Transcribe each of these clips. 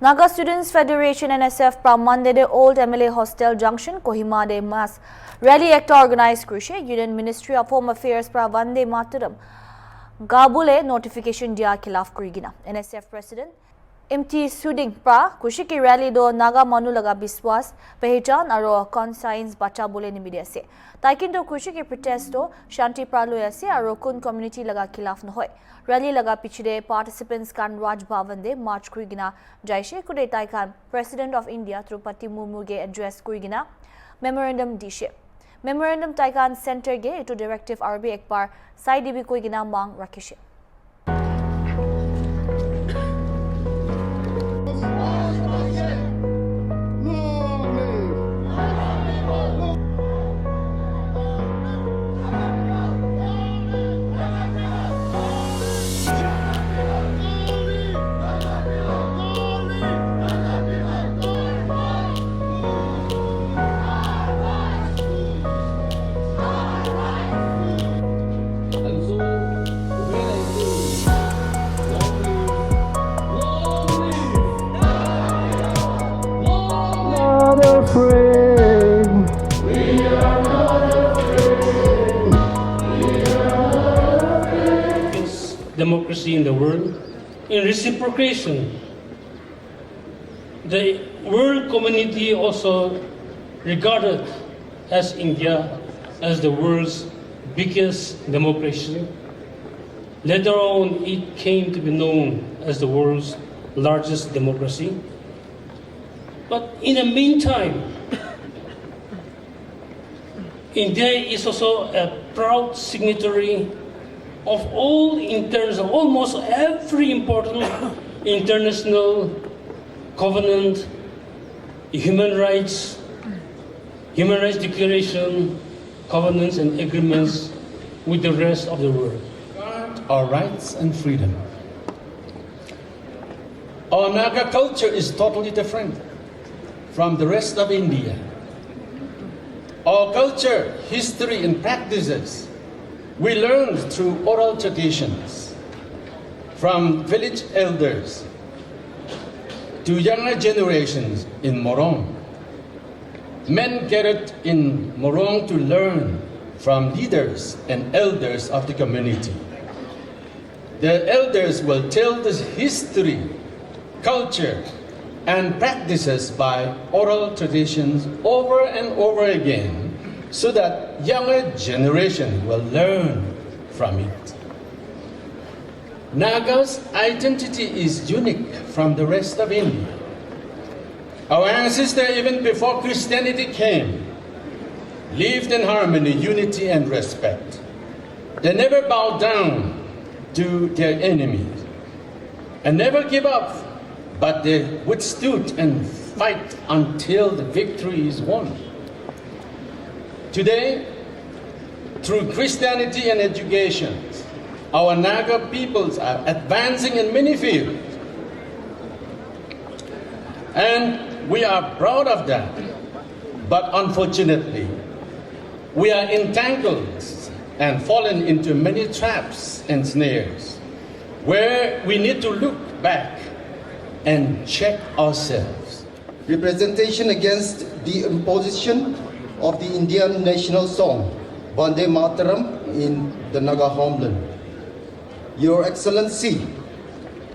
Naga Students Federation NSF from Monday the Old MLA Hostel Junction, Kohima de Mass Rally Act organized Krushe, Union Ministry of Home Affairs pra Vande Mataram Gabule notification dia khilaf kurigina. NSF President Imposition pra Kushi ki rally do Naga manu laga biswas pehchan aro conscience bacha bole nimide ase. Taikin do Kushi ki protest do shanti pra loi ase aro kun community laga khilaf nohoy. Rally laga pichide participants kan Raj Bhavan de march kurigina jaishe kude taikan President of India Trupati Murmu ge address kurigina memorandum dishe. Memorandum taikan center ge etu directive RB ekbar sai dibi kurigina mang rakhishe. Democracy in the world. In reciprocation, the world community also regarded as India as the world's biggest democracy. Later on, it came to be known as the world's largest democracy. But in the meantime, India is also a proud signatory of almost every important international covenant, human rights declaration, covenants and agreements with the rest of the world. Our rights and freedom. Our Naga culture is totally different from the rest of India. Our culture, history and practices we learned through oral traditions from village elders to younger generations in Morong. Men gathered in Morong to learn from leaders and elders of the community. The elders will tell the history, culture, and practices by oral traditions over and over again so that younger generation will learn from it. Naga's identity is unique from the rest of India. Our ancestors, even before Christianity came, lived in harmony, unity, and respect. They never bowed down to their enemies and never give up, but they withstood and fight until the victory is won. Today, through Christianity and education, our Naga peoples are advancing in many fields. And we are proud of that. But unfortunately, we are entangled and fallen into many traps and snares where we need to look back and check ourselves. Representation against the imposition of the Indian national song, Vande Mataram, in the Naga homeland. Your Excellency,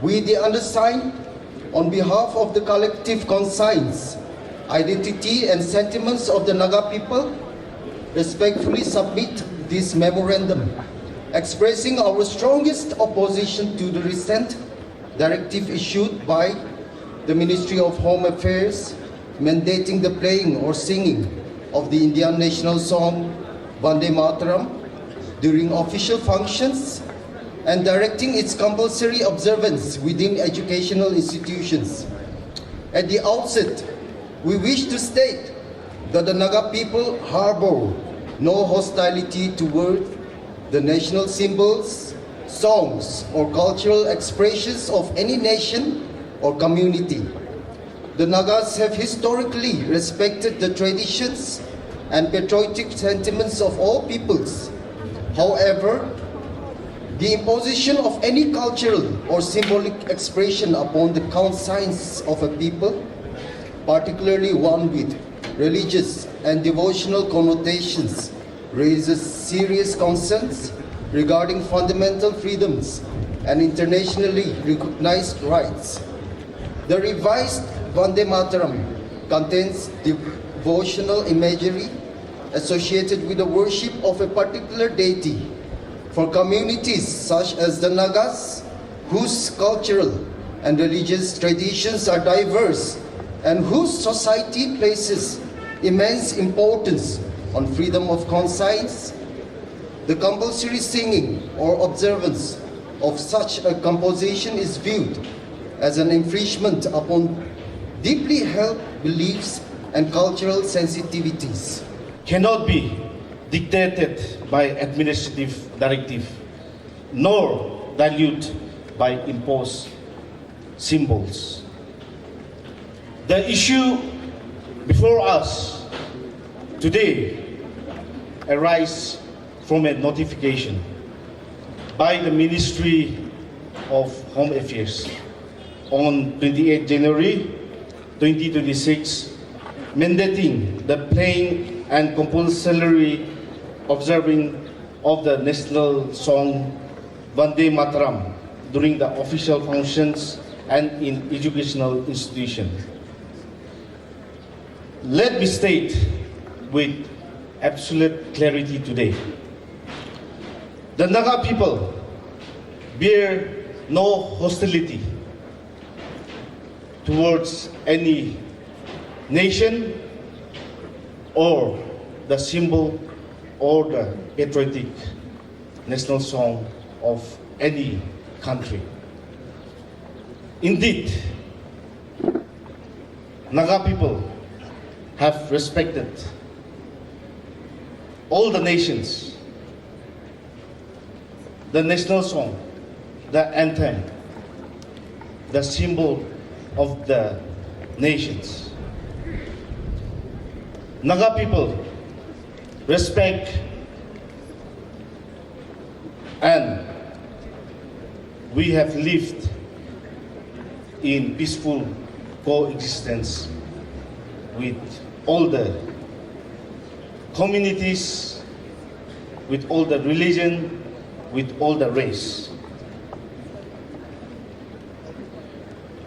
we the undersigned, on behalf of the collective conscience, identity and sentiments of the Naga people, respectfully submit this memorandum, expressing our strongest opposition to the recent directive issued by the Ministry of Home Affairs mandating the playing or singing of the Indian national song Vande Mataram during official functions and directing its compulsory observance within educational institutions. At the outset, we wish to state that the Naga people harbor no hostility toward the national symbols, songs, or cultural expressions of any nation or community. The Nagas have historically respected the traditions and patriotic sentiments of all peoples. However, The imposition of any cultural or symbolic expression upon the conscience of a people, particularly one with religious and devotional connotations, raises serious concerns regarding fundamental freedoms and internationally recognized rights. The revised Vande Mataram contains devotional imagery associated with the worship of a particular deity for communities such as the Nagas, whose cultural and religious traditions are diverse and whose society places immense importance on freedom of conscience. The compulsory singing or observance of such a composition is viewed as an infringement upon deeply held beliefs and cultural sensitivities. Cannot be dictated by administrative directive, nor dilute by imposed symbols. The issue before us today arises from a notification by the Ministry of Home Affairs on 28 January 2026, mandating the playing and compulsory observing of the national song Vande Mataram during the official functions and in educational institutions. Let me state with absolute clarity today, the Naga people bear no hostility towards any nation or the symbol or the patriotic national song of any country. Indeed, Naga people have respected all the nations, the national song, the anthem, the symbol of the nations. Naga people respect and we have lived in peaceful coexistence with all the communities, with all the religion, with all the race.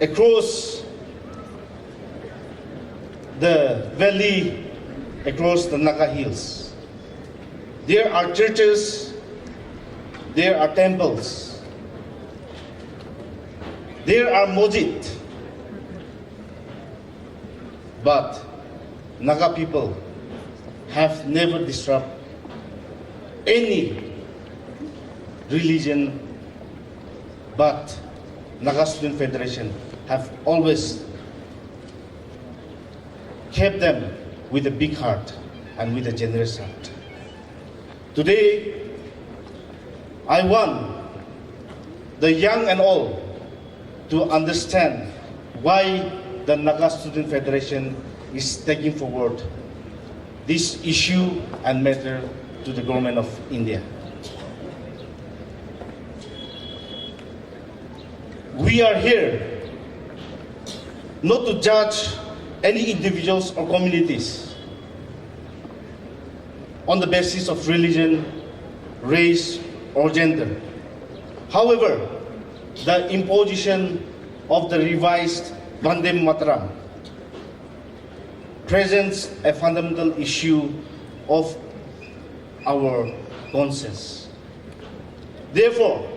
Across the valley, across the Naga hills, there are churches, there are temples, there are mosques, but Naga people have never disrupted any religion, but Naga Student Federation have always kept them with a big heart and with a generous heart. Today, I want the young and old to understand why the Naga Student Federation is taking forward this issue and matter to the government of India. We are here not to judge any individuals or communities on the basis of religion, race, or gender. However, the imposition of the revised Vande Mataram presents a fundamental issue of our conscience. Therefore,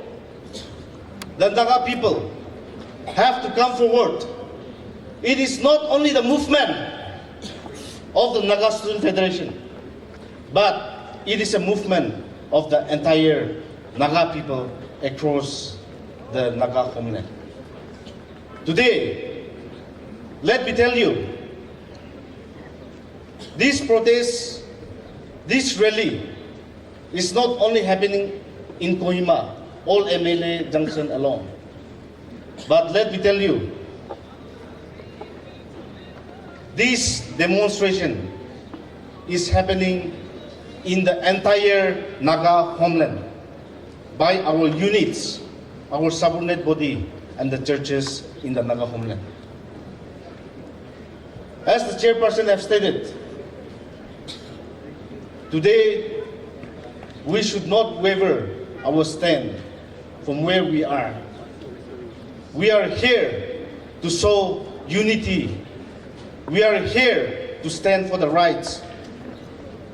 the Naga people have to come forward. It is not only the movement of the Naga Student Federation, but it is a movement of the entire Naga people across the Naga homeland. Today, let me tell you, this protest, this rally is not only happening in Kohima, all MLA Junction alone. But let me tell you, this demonstration is happening in the entire Naga homeland. by our units, our subordinate body, and the churches in the Naga homeland. As the chairperson have stated, today we should not waver our stand from where we are. We are here to show unity. We are here to stand for the rights,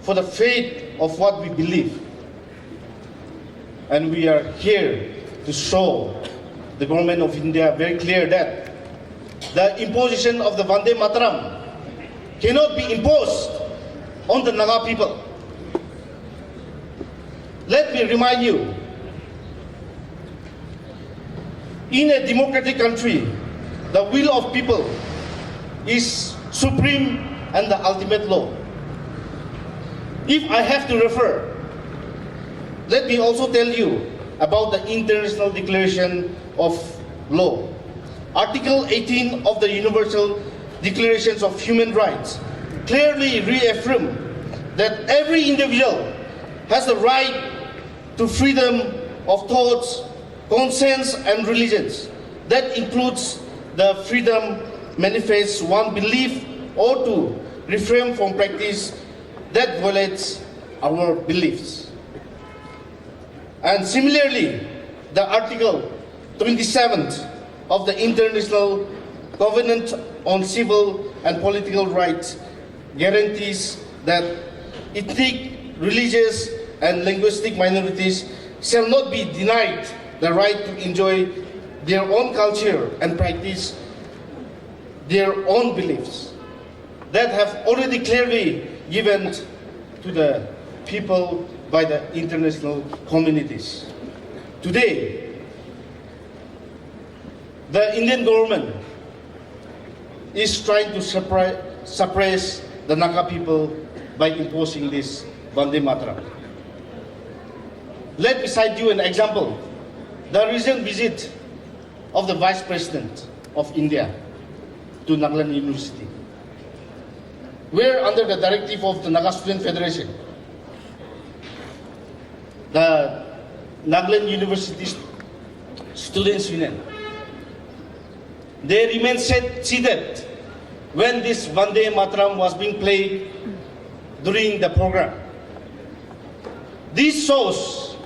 for the faith of what we believe. And we are here to show the government of India very clear that the imposition of the Vande Mataram cannot be imposed on the Naga people. Let me remind you, in a democratic country, the will of people is supreme and the ultimate law. If I have to refer, let me also tell you about the International Declaration of Law. Article 18 of the Universal Declarations of Human Rights clearly reaffirms that every individual has the right to freedom of thoughts, conscience, and religions. That includes the freedom manifest one belief or to refrain from practice that violates our beliefs. And similarly, the Article 27th of the International Covenant on Civil and Political Rights guarantees that ethnic, religious, and linguistic minorities shall not be denied the right to enjoy their own culture and practice their own beliefs that have already clearly given to the people by the international communities. Today, the Indian government is trying to suppress the Naga people by imposing this Vande Mataram. Let me cite you an example. The recent visit of the Vice President of India to Nagaland University, where under the directive of the Naga Student Federation, the Nagaland University Students Union, they remained seated when this Vande Mataram was being played during the program. This shows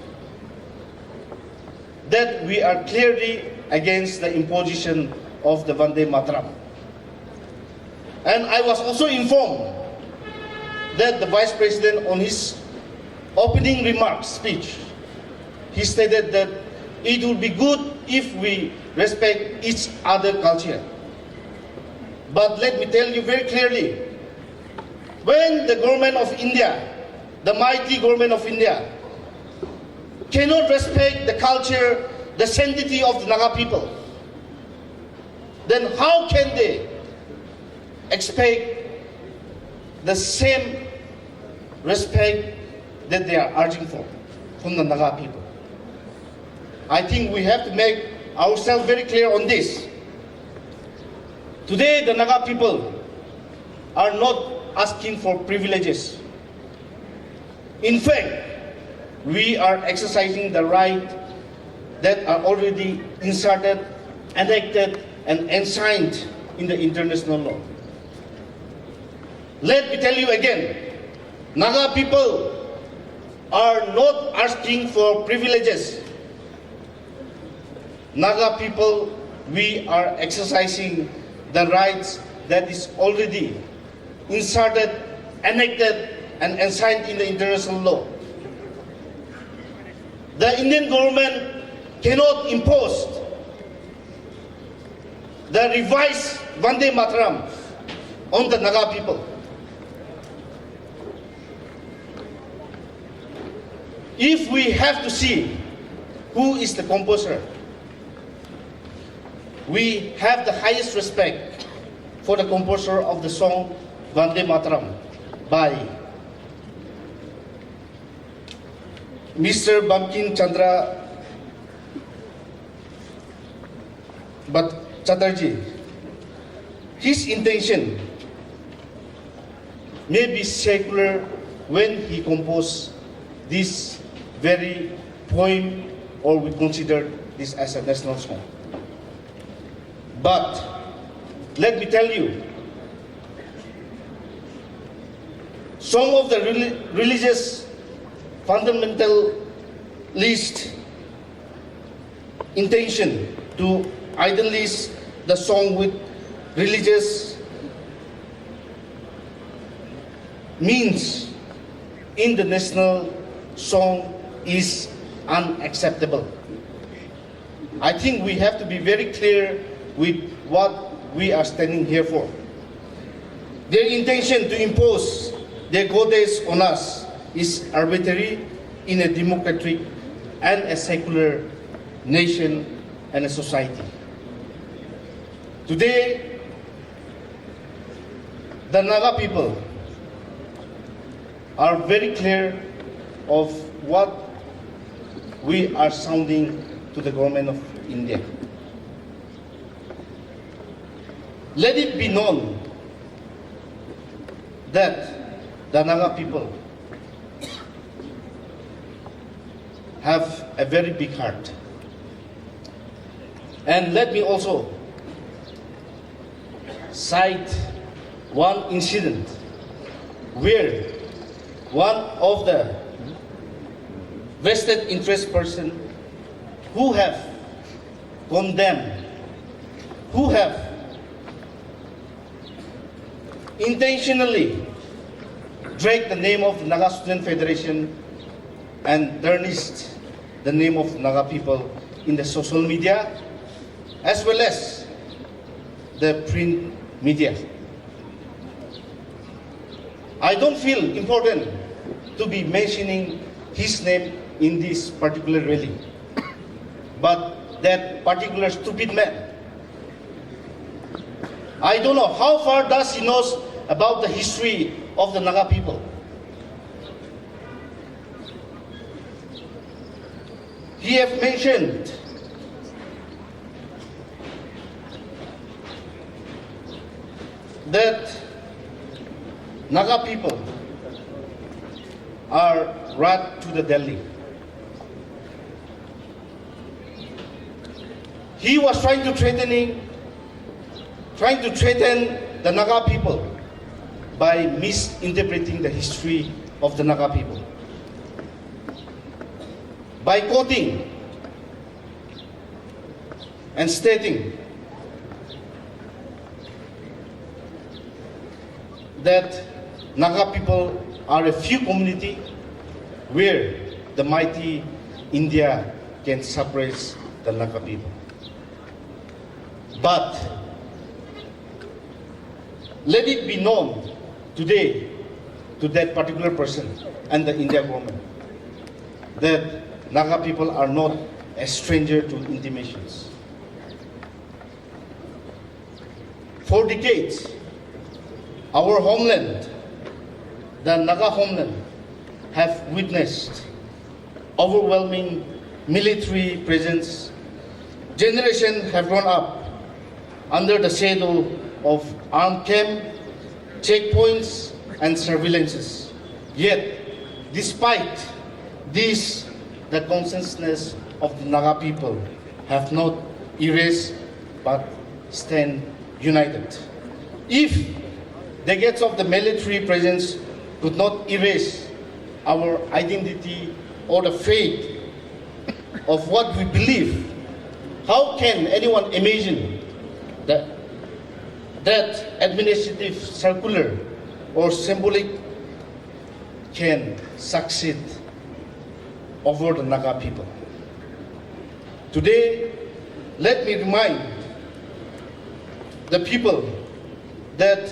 that we are clearly against the imposition of the Vande Mataram. And I was also informed that the Vice President, on his opening remarks speech, he stated that it would be good if we respect each other culture. But let me tell you very clearly, when the government of India, the mighty government of India, cannot respect the culture, the sanctity of the Naga people, then how can they expect the same respect that they are urging for from the Naga people? I think we have to make ourselves very clear on this. Today, the Naga people are not asking for privileges. In fact, we are exercising the right that are already inserted, enacted, and enshrined in the international law. Let me tell you again, Naga people are not asking for privileges. Naga people, we are exercising the rights that is already inserted, enacted, and enshrined in the international law. The Indian government cannot impose the revised Vande Mataram on the Naga people. If we have to see who is the composer, we have the highest respect for the composer of the song Vande Mataram by Mr. Bankim Chandra Chatterjee. His intention may be secular when he composed this very poem or we consider this as a national song. But let me tell you, some of the religious fundamentalist intention to idolize the song with religious means in the national song is unacceptable. I think we have to be very clear with what we are standing here for. Their intention to impose their goddess on us is arbitrary in a democratic and a secular nation and a society. Today, the Naga people are very clear of what we are sounding to the government of India. Let it be known that the Naga people have a very big heart. And let me also cite one incident where one of the vested interest person who have condemned, who have intentionally dragged the name of Naga Student Federation and tarnished the name of Naga people in the social media as well as the print media. I don't feel important to be mentioning his name in this particular rally, but that particular stupid man, I don't know how far does he knows about the history of the Naga people. He have mentioned that Naga people are brought to the Delhi. He was trying to threaten the Naga people by misinterpreting the history of the Naga people, by quoting and stating that Naga people are a few community where the mighty India can suppress the Naga people. But let it be known today to that particular person and the India government that Naga people are not a stranger to intimations. For decades, our homeland, the Naga homeland, have witnessed overwhelming military presence. Generations have grown up under the shadow of armed camp, checkpoints, and surveillances. Yet, despite this, the consciousness of the Naga people have not erased but stand united. If decades of the military presence could not erase our identity or the faith of what we believe, how can anyone imagine that administrative circular or symbolic can succeed over the Naga people? Today, let me remind the people that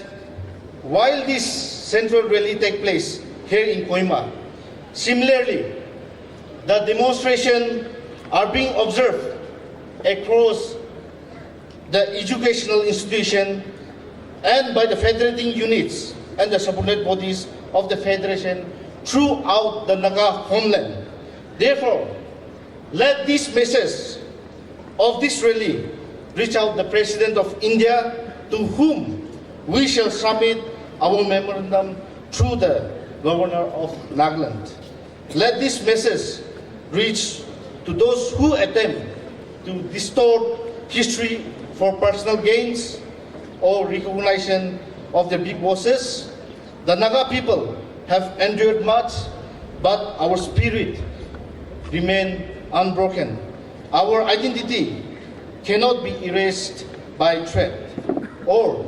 while this central rally take place here in Kohima, similarly, the demonstrations are being observed across the educational institution and by the federating units and the subordinate bodies of the federation throughout the Naga homeland. Therefore, let this message of this rally reach out the President of India, to whom we shall submit our memorandum through the Governor of Nagaland. Let this message reach to those who attempt to distort history for personal gains or recognition of their big bosses. The Naga people have endured much, but our spirit remains unbroken. Our identity cannot be erased by threat, or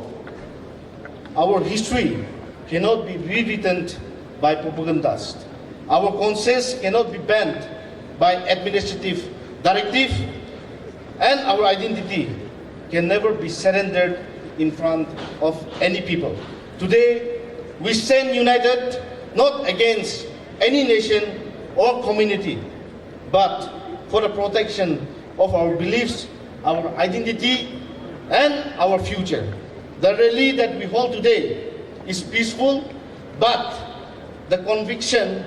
our history cannot be rewritten by propagandist. Our conscience cannot be banned by administrative directive, and our identity can never be surrendered in front of any people. Today, we stand united not against any nation or community, but for the protection of our beliefs, our identity, and our future. The rally that we hold today is peaceful, but the conviction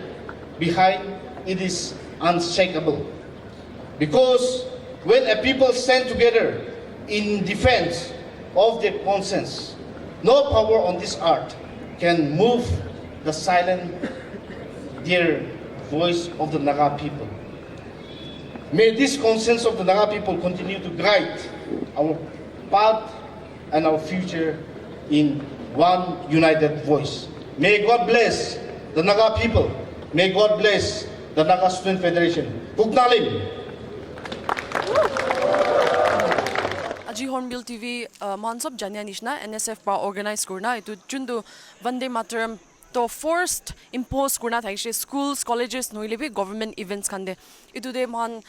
behind it is unshakable. Because when a people stand together in defense of their conscience, no power on this earth can move the silent, dear voice of the Naga people. May this conscience of the Naga people continue to guide our path and our future in one united voice. May God bless the Naga people. May God bless the Naga Student Federation. Pugnalim. Aji Hornbill TV mansop janya nishna NSF pa organize kurna itu jundu Vande Mataram to forced impose kurna thaishe schools colleges noilebi government events khande itu de man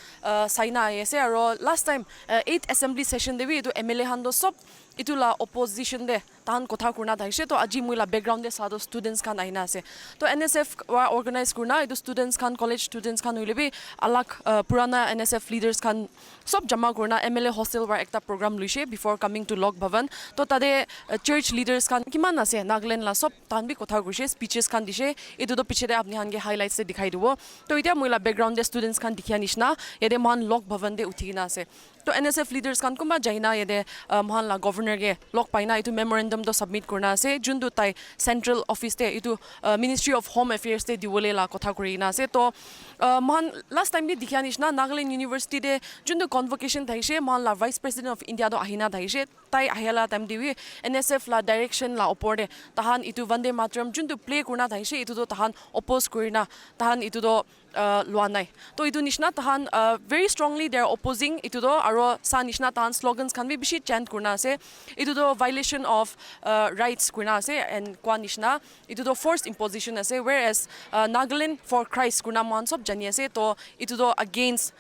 saina ase aro last time 8th assembly session debi itu MLA hando sob itu la opposition de tan kotha kurna thaishe to aji muila background de sado students khan aina ase to NSF wa organize kurna itu students khan college students khan noilebi alak purana NSF leaders khan sob jama kurna MLA hostel war ekta program luise before coming to Lok Bhavan to tade church leaders khan kiman ase Nagaland la sob tan bi kotha kurise speeches khan dishe itu to piche de apni han ge highlights se dikhai dibo to itia muila background de students khan dikhia nishna yede man Lok Bhavan de uthina ase to NSF leaders khan kumba jaina yede man la governor ge lok paina itu memorandum do submit kurna ase jundu tai central office te itu Ministry of Home Affairs te diwole la kotha kurina ase to man last time bi dikhia nishna Nagaland University de jundu convocation thaishe man la Vice President of India do ahina thaishe tai ahela time diwi NSF la direction la opor de tahan itu Vande Mataram jundu play kurna thaishe itu do tahan oppose kurina tahan itu do luanai to itu nishna tahan very strongly they are opposing itu do aro sa nishna tahan slogans khan bi bishi chant kurna ase itu do violation of rights kurna ase and kwa nishna itu do forced imposition ase whereas Nagaland for Christ kurna man sob jani ase to itu do against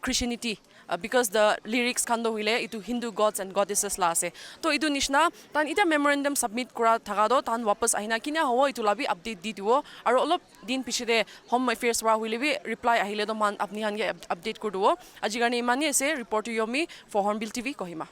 Christianity because the lyrics kando hile itu Hindu gods and goddesses la ase to itu nishna tan ita memorandum submit kura thaga do tan wapas ahina kinya ho itu labi update di diwo aro olop din pichide home affairs wa hile bi reply ahile do man apni han ge update kurduo aji garne imani ase report yomi for Hornbill TV Kohima.